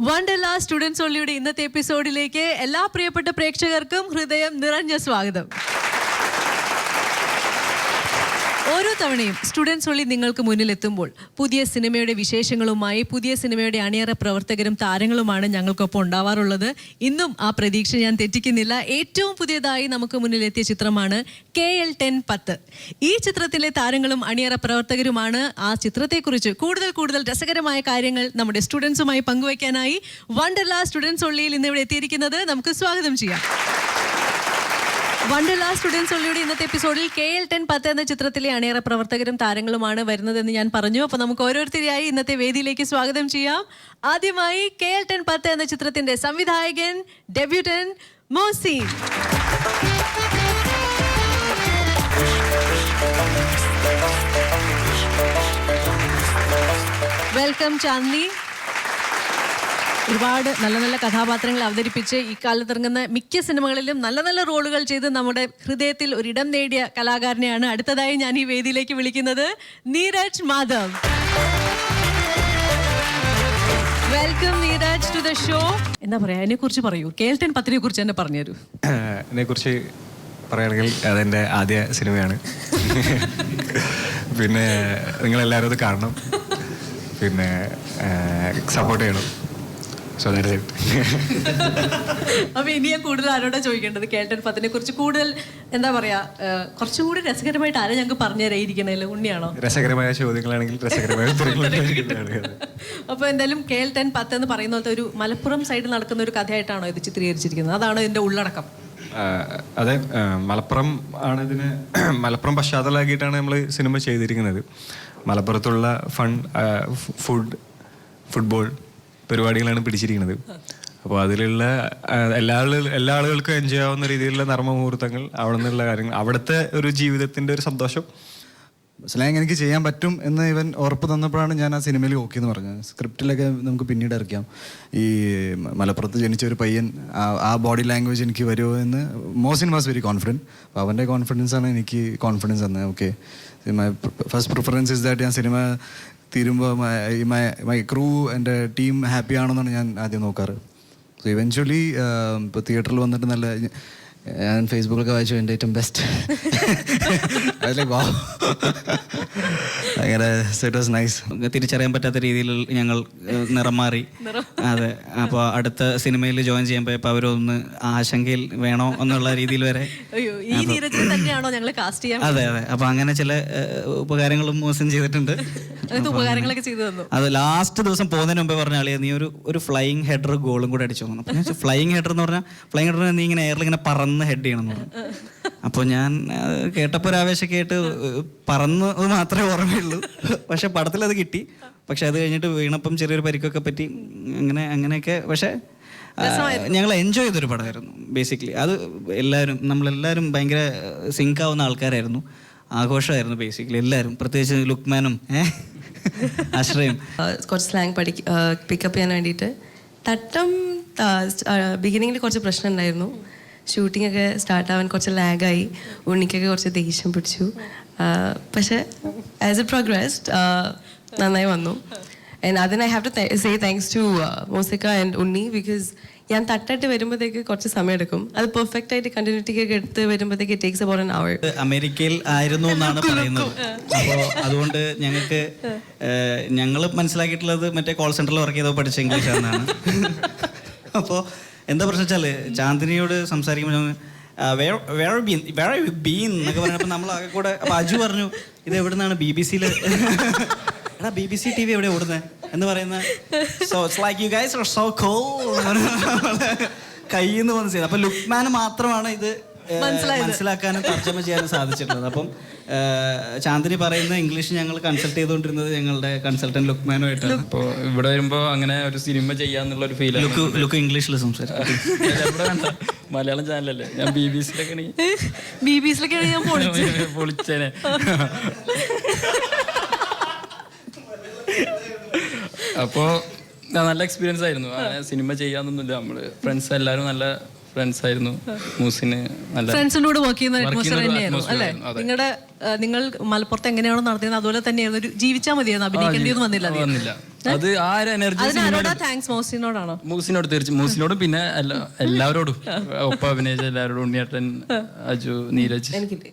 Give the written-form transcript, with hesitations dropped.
Wonderla students ഒള്ളിയുടെ ഇന്നത്തെ എപ്പിസോഡിലേക്ക് എല്ലാ പ്രിയപ്പെട്ട പ്രേക്ഷകർക്കും ഹൃദയം നിറഞ്ഞ സ്വാഗതം. ഓരോ തവണയും സ്റ്റുഡൻസ് ഒള്ളി നിങ്ങൾക്ക് മുന്നിലെത്തുമ്പോൾ പുതിയ സിനിമയുടെ വിശേഷങ്ങളുമായി പുതിയ സിനിമയുടെ അണിയറ പ്രവർത്തകരും താരങ്ങളുമാണ് ഞങ്ങൾക്കൊപ്പം ഉണ്ടാവാറുള്ളത്. ഇന്നും ആ പ്രതീക്ഷ ഞാൻ തെറ്റിക്കുന്നില്ല. ഏറ്റവും പുതിയതായി നമുക്ക് മുന്നിലെത്തിയ ചിത്രമാണ് KL1010. ഈ ചിത്രത്തിലെ താരങ്ങളും അണിയറ പ്രവർത്തകരുമാണ്. ആ ചിത്രത്തെക്കുറിച്ച് കൂടുതൽ രസകരമായ കാര്യങ്ങൾ നമ്മുടെ സ്റ്റുഡൻസുമായി പങ്കുവയ്ക്കാനായി വണ്ടർലാ സ്റ്റുഡൻസ് ഒള്ളിയിൽ ഇന്നിവിടെ എത്തിയിരിക്കുന്നത്. നമുക്ക് സ്വാഗതം ചെയ്യാം. വണ്ടർലാ സ്റ്റുഡൻസ് ഒള്ളിയുടെ ഇന്നത്തെ എപ്പിസോഡിൽ KL1010 എന്ന ചിത്രത്തിലെ അണിയറ പ്രവർത്തകരും താരങ്ങളുമാണ് വരുന്നതെന്ന് ഞാൻ പറഞ്ഞു. അപ്പോൾ നമുക്ക് ഓരോരുത്തരെയായി ഇന്നത്തെ വേദിയിലേക്ക് സ്വാഗതം ചെയ്യാം. ആദ്യമായി KL1010 എന്ന ചിത്രത്തിന്റെ സംവിധായകൻ ഡെബ്യൂട്ടൻ മോസിൻ. വെൽക്കം ചാന്ദി. ഒരുപാട് നല്ല കഥാപാത്രങ്ങൾ അവതരിപ്പിച്ച് ഈ കാലത്ത് ഇറങ്ങുന്ന മിക്ക സിനിമകളിലും നല്ല റോളുകൾ ചെയ്ത് നമ്മുടെ ഹൃദയത്തിൽ ഒരിടം നേടിയ കലാകാരനെയാണ് അടുത്തതായി ഞാൻ ഈ വേദിയിലേക്ക് വിളിക്കുന്നത്. Neeraj Madhav. Welcome Neeraj to the show. എന്താ പറയാ, അതിനെ കുറിച്ച് പറയൂ. KL1010 കുറിച്ച് തന്നെ പറഞ്ഞുതരൂ. ഇതിനെക്കുറിച്ച് പറയുകയാണെങ്കിൽ അതെൻ്റെ ആദ്യ സിനിമയാണ്. പിന്നെ നിങ്ങളെല്ലാവരും അത് കാണണം, പിന്നെ സപ്പോർട്ട് ചെയ്യണം. അപ്പൊ ഇനി ഞാൻ കൂടുതൽ ആരോടാ ചോദിക്കേണ്ടത് KL1010 കുറിച്ച് കൂടുതൽ എന്താ പറയാ, കുറച്ചുകൂടി രസകരമായിട്ട് ആരാ ഞങ്ങൾക്ക് പറഞ്ഞുതരായിരിക്കണല്ലോ? ഉണ്ണിയാണോ? രസകരമായ ചോദ്യങ്ങളാണെങ്കിൽ രസകരമായ അപ്പൊ എന്തായാലും KL1010 എന്ന് പറയുന്ന പോലത്തെ ഒരു മലപ്പുറം സൈഡിൽ നടക്കുന്ന ഒരു കഥയായിട്ടാണോ ഇത് ചിത്രീകരിച്ചിരിക്കുന്നത്? അതാണോ ഇതിന്റെ ഉള്ളടക്കം? അതെ, മലപ്പുറം ആണ് ഇതിന് മലപ്പുറം പശ്ചാത്തലമാക്കിയിട്ടാണ് നമ്മൾ സിനിമ ചെയ്തിരിക്കുന്നത്. മലപ്പുറത്തുള്ള ഫുട്ബോൾ പരിപാടികളാണ് പിടിച്ചിരിക്കുന്നത്. അപ്പോൾ അതിലുള്ള എല്ലാ ആളുകൾക്കും എൻജോയ് ആവുന്ന രീതിയിലുള്ള നർമ്മ മുഹൂർത്തങ്ങൾ, അവിടെ നിന്നുള്ള കാര്യങ്ങൾ, അവിടുത്തെ ഒരു ജീവിതത്തിൻ്റെ ഒരു സന്തോഷം സ്ലാങ് എനിക്ക് ചെയ്യാൻ പറ്റും എന്ന് ഇവൻ ഉറപ്പ് തന്നപ്പോഴാണ് ഞാൻ ആ സിനിമയിൽ ഓക്കെ എന്ന് പറഞ്ഞത്. സ്ക്രിപ്റ്റിലൊക്കെ നമുക്ക് പിന്നീട് ഇറക്കാം. ഈ മലപ്പുറത്ത് ജനിച്ച ഒരു പയ്യൻ, ആ ബോഡി ലാംഗ്വേജ് എനിക്ക് വരുമോ എന്ന് മോസിൻ വാസ് വെരി കോൺഫിഡൻറ്റ്. അപ്പോൾ അവൻ്റെ കോൺഫിഡൻസാണ് എനിക്ക് കോൺഫിഡൻസ് തന്നത്. Okay, my first preference is that ഞാൻ സിനിമ തീരുമ്പോൾ മൈ ക്രൂ, എൻ്റെ ടീം ഹാപ്പി ആണെന്നാണ് ഞാൻ ആദ്യം നോക്കാറ്. സോ ഇവൻച്വലി ഇപ്പോൾ തിയേറ്ററിൽ വന്നിട്ട് നല്ല, ഞാൻ ഫേസ്ബുക്കിലൊക്കെ വായിച്ചു എൻ്റെ ഏറ്റവും ബെസ്റ്റ് അതിലെ വാ അങ്ങനെ. It was nice. തിരിച്ചറിയാൻ പറ്റാത്ത രീതിയിൽ ഞങ്ങൾ നിറം മാറി. അതെ, അപ്പോൾ അടുത്ത സിനിമയിൽ ജോയിൻ ചെയ്യാൻ പോയപ്പോൾ അവരൊന്ന് ആശങ്കയിൽ വേണോ എന്നുള്ള രീതിയിൽ വരെ. അതെ, അപ്പോൾ അങ്ങനെ ചില ഉപകാരങ്ങളും മോശം ചെയ്തിട്ടുണ്ട്. അത് ലാസ്റ്റ് ദിവസം പോകുന്നതിന് മുമ്പേ പറഞ്ഞ ആളിയാ, നീ ഒരു ഫ്ലൈയിങ് ഹെഡർ ഗോളും കൂടെ അടിച്ചു തോന്നുന്നു. അപ്പോൾ ഞാൻ ഫ്ലൈയിങ് ഹെഡർ എന്ന് പറഞ്ഞാൽ ഫ്ലൈയിങ് ഹെഡർ നീ ഇങ്ങനെ എയറിൽ ഇങ്ങനെ പറന്ന് ഹെഡ് ചെയ്യണം എന്ന് പറഞ്ഞു. അപ്പോൾ ഞാൻ കേട്ടപ്പോൾ ഒരു ആവേശമൊക്കെ ആയിട്ട് പറന്നത് മാത്രമേ ഓർമ്മയുള്ളൂ. പക്ഷെ പടത്തിലത് കിട്ടി. പക്ഷെ അത് കഴിഞ്ഞിട്ട് വീണപ്പം ചെറിയൊരു പരിക്കൊക്കെ പറ്റി. അങ്ങനെയൊക്കെ. പക്ഷേ ഞങ്ങൾ എൻജോയ് ചെയ്തൊരു പടമായിരുന്നു ബേസിക്കലി. അത് നമ്മളെല്ലാവരും ഭയങ്കര സിങ്ക് ആവുന്ന ആൾക്കാരായിരുന്നു. ആഘോഷമായിരുന്നു ബേസിക്കലി എല്ലാവരും, പ്രത്യേകിച്ച് ലുക്മാനും അശ്രയും. കുറച്ച് സ്ലാങ് പിക്കപ്പ് ചെയ്യാൻ വേണ്ടിയിട്ട് തട്ടം ബിഗിനിങ്ങിൽ കുറച്ച് പ്രശ്നം ഉണ്ടായിരുന്നു. ഷൂട്ടിംഗ് ഒക്കെ സ്റ്റാർട്ട് ആവാൻ കുറച്ച് ലാഗായി. ഉണ്ണിക്കൊക്കെ കുറച്ച് ദേഷ്യം പിടിച്ചു. പക്ഷേ ആസ് ഇറ്റ് പ്രോഗ്രസ്ഡ് നന്നായി വന്നു. ആൻഡ് അതിന് I have to say thanks to Mosikka and Unni. Because ഞാൻ തട്ടായിട്ട് വരുമ്പോഴത്തേക്ക് കുറച്ച് സമയം എടുക്കും. അത് പെർഫെക്റ്റ് ആയിട്ട് കണ്ടിന്യൂറ്റിക്കൊക്കെ എടുത്ത് വരുമ്പോഴത്തേക്ക് it takes about an hour. അമേരിക്കയിൽ ആയിരുന്നു എന്നാണ് പറയുന്നത്. അപ്പോൾ അതുകൊണ്ട് ഞങ്ങൾ മനസ്സിലാക്കിയിട്ടുള്ളത് മറ്റേ കോൾ സെന്ററിൽ വർക്ക് ചെയ്തോ പഠിച്ച ഇംഗ്ലീഷ് ആണെന്നാണ്. അപ്പോൾ എന്താ പ്രശ്നം വെച്ചാൽ ചാന്ദിനിയോട് സംസാരിക്കുമ്പോൾ എന്നൊക്കെ പറഞ്ഞപ്പോൾ നമ്മളാകെ കൂടെ. അപ്പോൾ അജു പറഞ്ഞു, ഇത് എവിടെ നിന്നാണ് BBC എടാ BBC TV എവിടെ ഓടുന്നത് എന്ന് പറയുന്ന. So it's like you guys are so cool കയ്യിൽ നിന്ന് വന്ന് ചെയ്യുന്നത്. അപ്പം ലുക്മാന് മാത്രമാണ് ഇത് മനസ്സിലാക്കാനും തർജ്ജമ ചെയ്യാനും സാധിച്ചിട്ടുള്ളത്. അപ്പം ചാന്ദിനി പറയുന്ന ഇംഗ്ലീഷ് ഞങ്ങൾ കൺസൾട്ട് ചെയ്തുകൊണ്ടിരുന്നത് ഞങ്ങളുടെ കൺസൾട്ടന്റ് ലുക്മാനുമായിട്ടാണ്. അപ്പോൾ ഇവിടെ വരുമ്പോൾ അങ്ങനെ ഒരു സിനിമ ചെയ്യാന്നുള്ള ഒരു ഫീൽ. ലുക്ക് ഇംഗ്ലീഷിൽ സംസാരിക്കും. മലയാളം ചാനലല്ലേ, ഞാൻ BBC-ലൊക്കെ ഞാൻ പൊളിച്ചേനെ. അപ്പോൾ നല്ല എക്സ്പീരിയൻസ് ആയിരുന്നു. സിനിമ ചെയ്യാന്നൊന്നുമില്ല, നമ്മൾ ഫ്രണ്ട്സ് എല്ലാവരും നല്ല ഫ്രണ്ട്സ് ആയിരുന്നു. മൂസിന് നല്ല ഫ്രണ്ട്സിൻ്റെ കൂടെ വർക്ക് ചെയ്യുന്ന Work അറ്റ്മോസ്ഫിയർ ചെയ്യുന്ന ഒരു തന്നെയായിരുന്നു atmosphere അല്ലേ? ആയിരുന്നു, അതെ. നിങ്ങളുടെ നിങ്ങൾ മലപ്പുറത്ത് എങ്ങനെയാണോ നടത്തിയത് അതുപോലെ തന്നെയായിരുന്നു. ഒരു ജീവിച്ചാൽ മതിയായിരുന്നു, അഭിനയിക്കേണ്ടിയൊന്നും വന്നില്ല അധികം. വന്നില്ല. അത് ആ ഒരു എനർജി അതിനാരോടാ താങ്ക്സ്? മോസിനോടാണോ? മൂസിനോട് തീർച്ചയായും മൂസിനോടും പിന്നെ എല്ലാവരോടും ഒപ്പം അഭിനയിച്ച എല്ലാവരോടും, ഉണ്ണിയേട്ടൻ, അജു, നീരജ്. എനിക്കില്ലേ